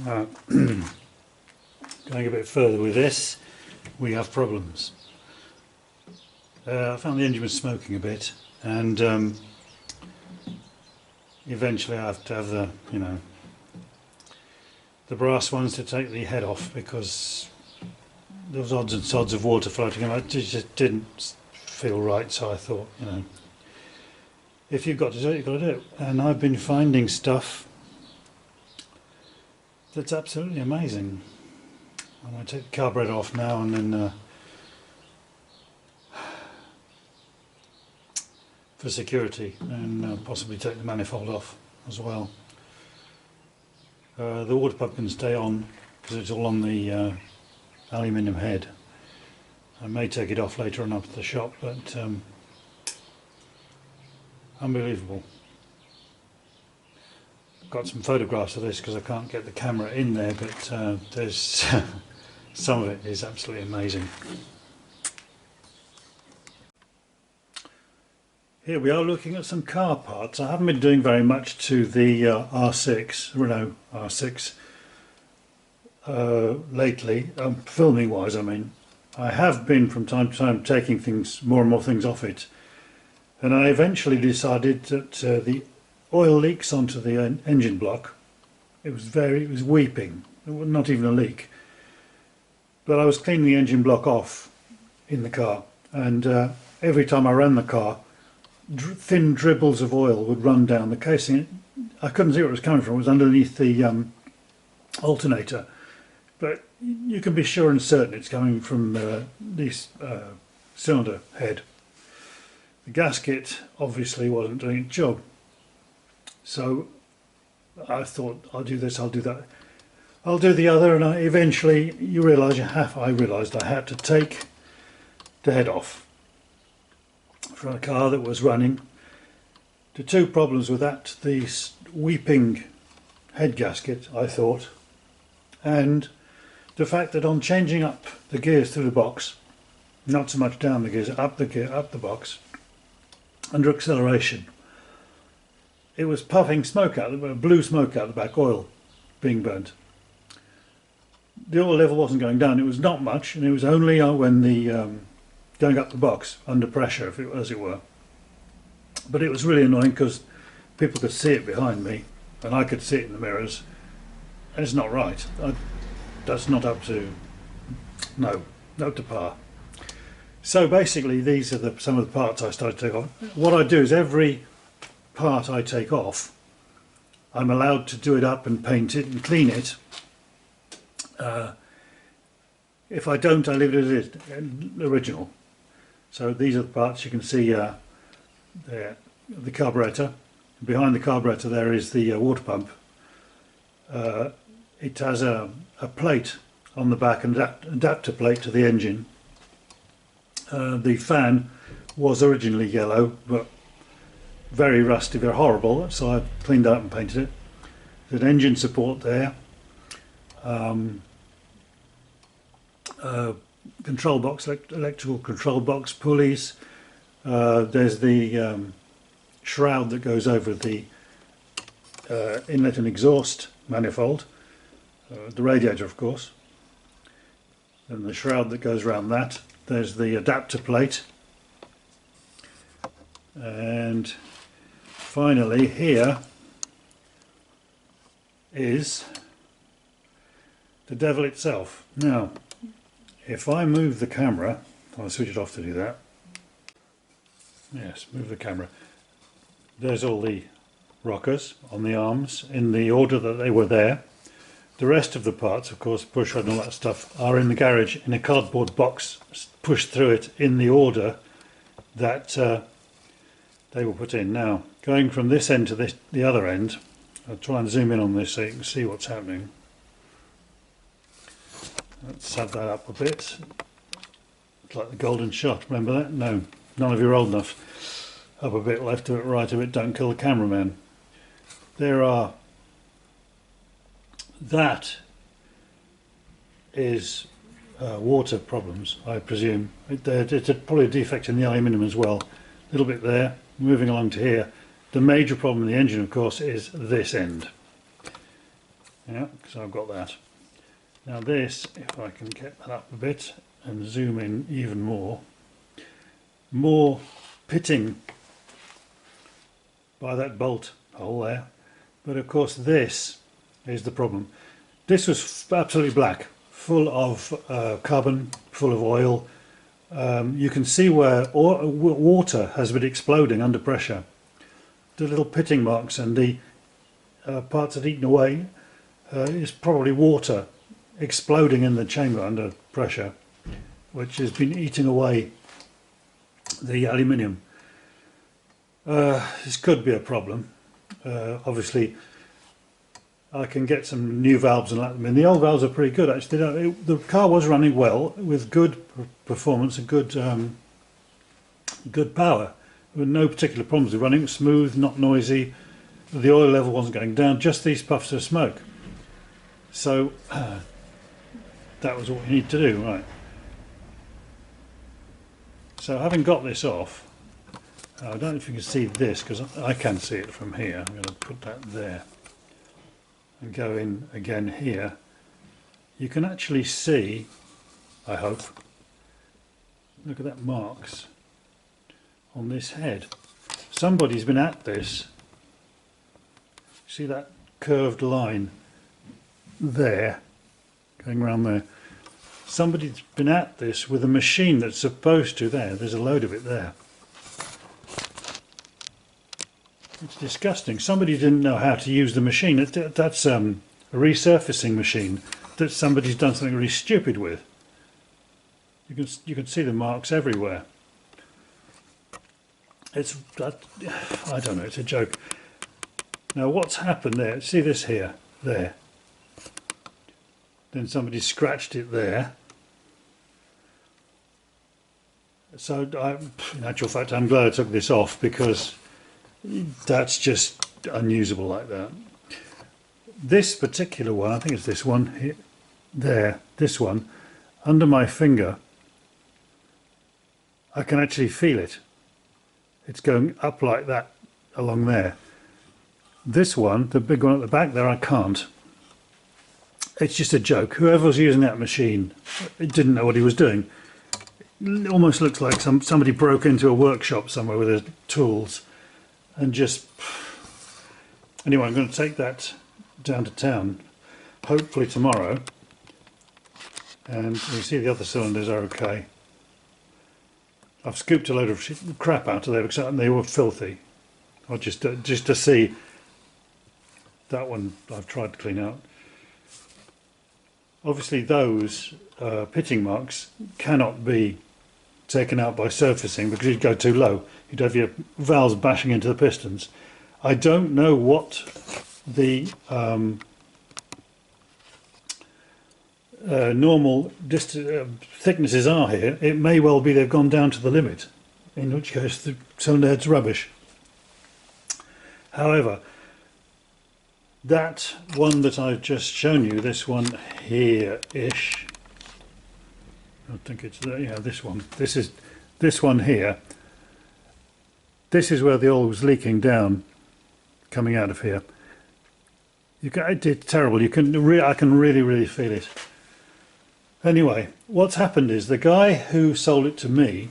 Going a bit further with this, we have problems. I found the engine was smoking a bit, and eventually I have to have the, the brass ones to take the head off, because there was odds and sods of water floating and it just didn't feel right. So I thought, if you've got to do it, you've got to do it. And I've been finding stuff that's absolutely amazing. I'm going to take the carburetor off now and then for security, and possibly take the manifold off as well. The water pump can stay on because it's all on the aluminium head. I may take it off later on up at the shop, but unbelievable. I've got some photographs of this because I can't get the camera in there, but there's some of it is absolutely amazing. Here we are looking at some car parts. I haven't been doing very much to the R6, Renault R6 lately, filming wise I mean. I have been from time to time taking more and more things off it, and I eventually decided that the oil leaks onto the engine block. It was weeping, not even a leak. But I was cleaning the engine block off in the car, and every time I ran the car, thin dribbles of oil would run down the casing. I couldn't see where it was coming from. It was underneath the alternator, but you can be sure and certain it's coming from this cylinder head. The gasket obviously wasn't doing its job, so I thought, I'll do this, I'll do that, I'll do the other, and eventually I realised I had to take the head off for a car that was running. The two problems with that: the weeping head gasket, I thought, and the fact that on changing up the gears through the box, not so much down the gears, up the box, under acceleration, it was puffing smoke out, blue smoke out the back, oil being burnt. The oil level wasn't going down, it was not much, and it was only when the going up the box under pressure, as it were. But it was really annoying because people could see it behind me and I could see it in the mirrors, and it's not right. That's not up to par. So basically these are some of the parts I started to take off. What I do is every part I take off, I'm allowed to do it up and paint it and clean it. If I don't, I leave it as it is, original. So these are the parts. You can see there, the carburetor. Behind the carburetor there is the water pump. It has a plate on the back, an adapter plate to the engine. The fan was originally yellow, but very rusty, very horrible, so I cleaned out and painted it. There's an engine support there. Control box, electrical control box, pulleys. There's the shroud that goes over the inlet and exhaust manifold, the radiator of course, and the shroud that goes around that. There's the adapter plate, and finally here is the devil itself. Now if I move the camera, I'll switch it off to do that. Yes, move the camera. There's all the rockers on the arms in the order that they were there. The rest of the parts, of course, pushrod and all that stuff, are in the garage in a cardboard box, pushed through it in the order that they were put in. Now, going from this end to the other end, I'll try and zoom in on this so you can see what's happening. Let's have that up a bit. It's like the golden shot, remember that? No, none of you are old enough. Up a bit, left a bit, right a bit, don't kill the cameraman. There are, that is water problems, I presume. It's probably a defect in the aluminium as well. A little bit there, moving along to here. The major problem in the engine, of course, is this end. Yeah, so I've got that. Now this, if I can get that up a bit and zoom in even more pitting by that bolt hole there. But of course this is the problem. This was absolutely black, full of carbon, full of oil. You can see where water has been exploding under pressure. The little pitting marks and the parts that eaten away is probably water exploding in the chamber under pressure, which has been eating away the aluminium. This could be a problem. Obviously I can get some new valves and let them in. The old valves are pretty good actually. The car was running well with good performance and good power. There were no particular problems with running. It was smooth, not noisy. The oil level wasn't going down, just these puffs of smoke. So that was what we need to do, right. So having got this off, I don't know if you can see this because I can see it from here. I'm going to put that there and go in again here. You can actually see, I hope, look at that marks on this head. Somebody's been at this. See that curved line there, going around there. Somebody's been at this with a machine that's supposed to, there's a load of it there. It's disgusting. Somebody didn't know how to use the machine. That's a resurfacing machine that somebody's done something really stupid with. You can see the marks everywhere. I don't know, it's a joke. Now what's happened there, see this here, there. Then somebody scratched it there. So in actual fact I'm glad I took this off because that's just unusable like that. This particular one, I think it's this one here, there, this one, under my finger, I can actually feel it. It's going up like that along there. This one, the big one at the back there, I can't. It's just a joke. Whoever was using that machine didn't know what he was doing. It almost looks like somebody broke into a workshop somewhere with their tools and just... Anyway, I'm going to take that down to town, hopefully tomorrow, and you see the other cylinders are okay. I've scooped a load of crap out of there because they were filthy. Or just to see. That one I've tried to clean out. Obviously those pitting marks cannot be taken out by surfacing because you'd go too low. You'd have your valves bashing into the pistons. I don't know what the normal thicknesses are here. It may well be they've gone down to the limit, in which case the cylinder head's rubbish. However, that one that I've just shown you, this one here-ish, I think it's there, yeah, this one. This one here. This is where the oil was leaking down, coming out of here. It's terrible. I can really feel it. Anyway, what's happened is the guy who sold it to me,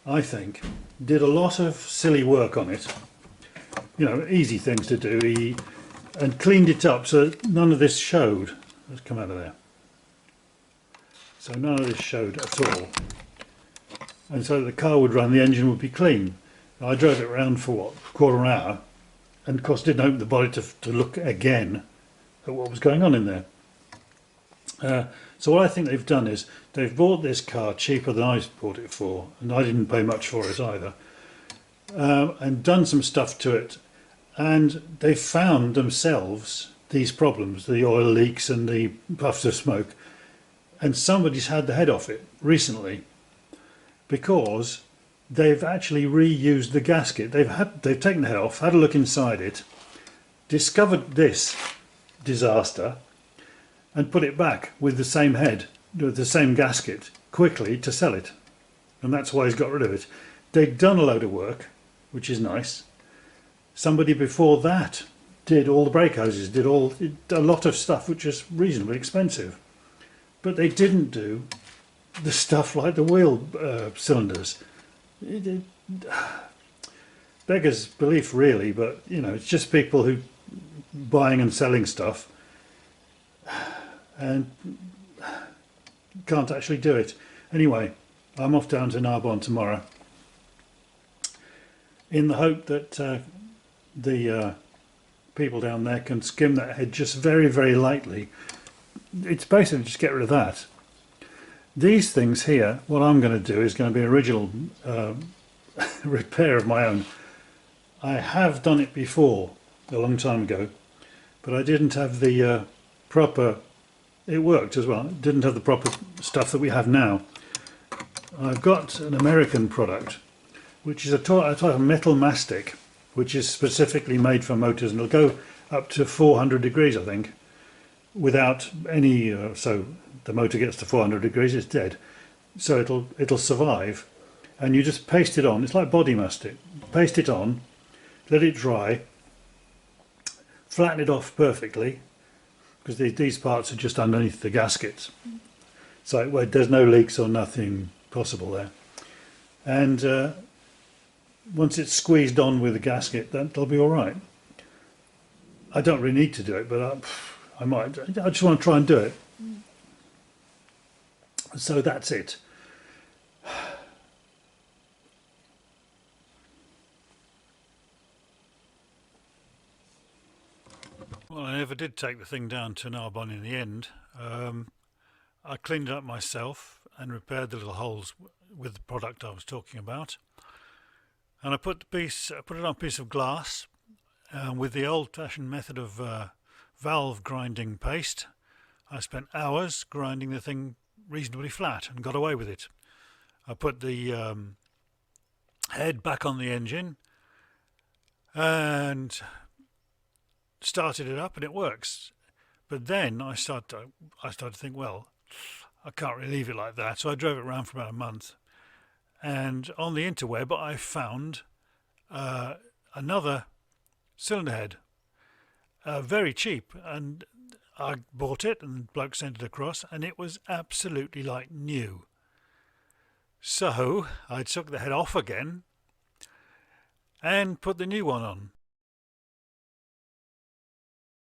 I think, did a lot of silly work on it. You know, easy things to do. And cleaned it up so that none of this showed. Let's come out of there. So none of this showed at all. And so the car would run, the engine would be clean. I drove it around for what, a quarter of an hour, and of course didn't open the bonnet to look again at what was going on in there. So what I think they've done is they've bought this car cheaper than I bought it for, and I didn't pay much for it either, and done some stuff to it. And they found themselves these problems, the oil leaks and the puffs of smoke, and somebody's had the head off it recently because they've actually reused the gasket. They've taken the head off, had a look inside it, discovered this disaster, and put it back with the same head, with the same gasket, quickly to sell it. And that's why he's got rid of it. They'd done a load of work, which is nice. Somebody before that did all the brake hoses, did a lot of stuff which is reasonably expensive. But they didn't do the stuff like the wheel cylinders. It beggars belief, really, but you know, it's just people who buying and selling stuff and can't actually do it. Anyway, I'm off down to Narbonne tomorrow in the hope that the people down there can skim that head just very, very lightly. It's basically just get rid of that. These things here, what I'm going to do is going to be an original repair of my own. I have done it before, a long time ago, but I didn't have the proper, it worked as well, it didn't have the proper stuff that we have now. I've got an American product, which is a type of metal mastic, which is specifically made for motors, and it'll go up to 400 degrees, I think, without any, so the motor gets to 400 degrees, it's dead. So it'll survive, and you just paste it on. It's like body mastic. Paste it on, let it dry, flatten it off perfectly, because these parts are just underneath the gaskets, so there's no leaks or nothing possible there. And once it's squeezed on with the gasket, that'll be all right. I don't really need to do it, but I might. I just want to try and do it. So that's it. Well, I never did take the thing down to Narbonne in the end. I cleaned it up myself and repaired the little holes with the product I was talking about. And I put it on a piece of glass with the old-fashioned method of valve grinding paste. I spent hours grinding the thing reasonably flat and got away with it. I put the head back on the engine and started it up, and it works. But then I started to think, well, I can't really leave it like that. So I drove it around for about a month, and on the interweb I found another cylinder head, very cheap, and I bought it, and the bloke sent it across, and it was absolutely like new. So I took the head off again and put the new one on.